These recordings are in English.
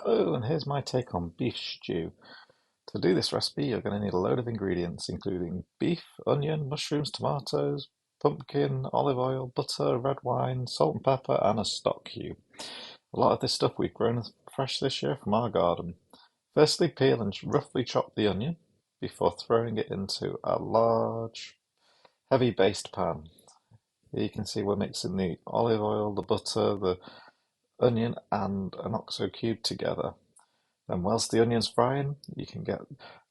Hello, and here's my take on beef stew. To do this recipe, you're going to need a load of ingredients, including beef, onion, mushrooms, tomatoes, pumpkin, olive oil, butter, red wine, salt and pepper, and a stock cube. A lot of this stuff we've grown fresh this year from our garden. Firstly, peel and roughly chop the onion before throwing it into a large, heavy based pan. Here you can see we're mixing the olive oil, the butter, the onion, and an oxo cube together. And whilst the onion's frying, you can get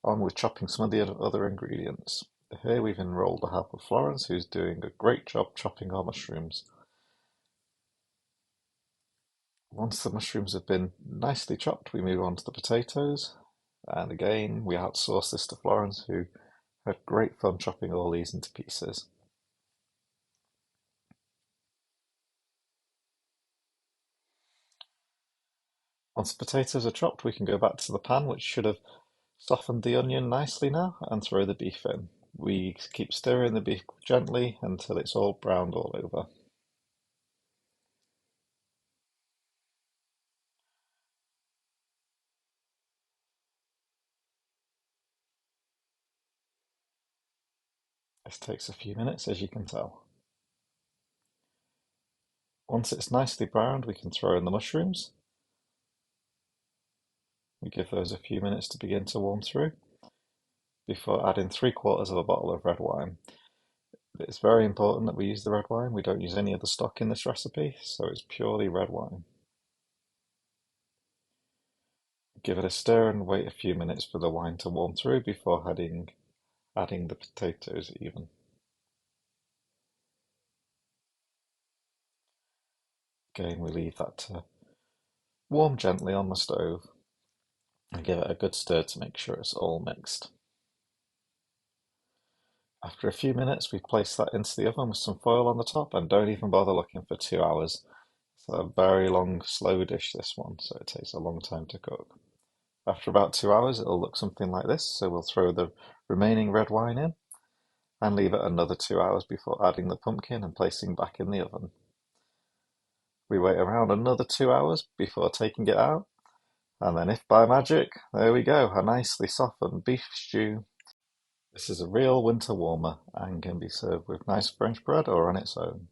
on with chopping some of the other ingredients. Here we've enrolled the help of Florence, who's doing a great job chopping our mushrooms. Once the mushrooms have been nicely chopped, we move on to the potatoes. And again, we outsource this to Florence, who had great fun chopping all these into pieces. Once the potatoes are chopped, we can go back to the pan, which should have softened the onion nicely now, and throw the beef in. We keep stirring the beef gently until it's all browned all over. This takes a few minutes, as you can tell. Once it's nicely browned, we can throw in the mushrooms. We give those a few minutes to begin to warm through before adding 3/4 of a bottle of red wine. It's very important that we use the red wine. We don't use any other stock in this recipe, so it's purely red wine. Give it a stir and wait a few minutes for the wine to warm through before adding the potatoes even. Again, we leave that to warm gently on the stove and give it a good stir to make sure it's all mixed. After a few minutes, we place that into the oven with some foil on the top and don't even bother looking for 2 hours. It's a very long, slow dish, this one, so it takes a long time to cook. After about 2 hours, it'll look something like this, so we'll throw the remaining red wine in and leave it another 2 hours before adding the pumpkin and placing back in the oven. We wait around another 2 hours before taking it out, and then if by magic, there we go, a nicely softened beef stew. This is a real winter warmer and can be served with nice French bread or on its own.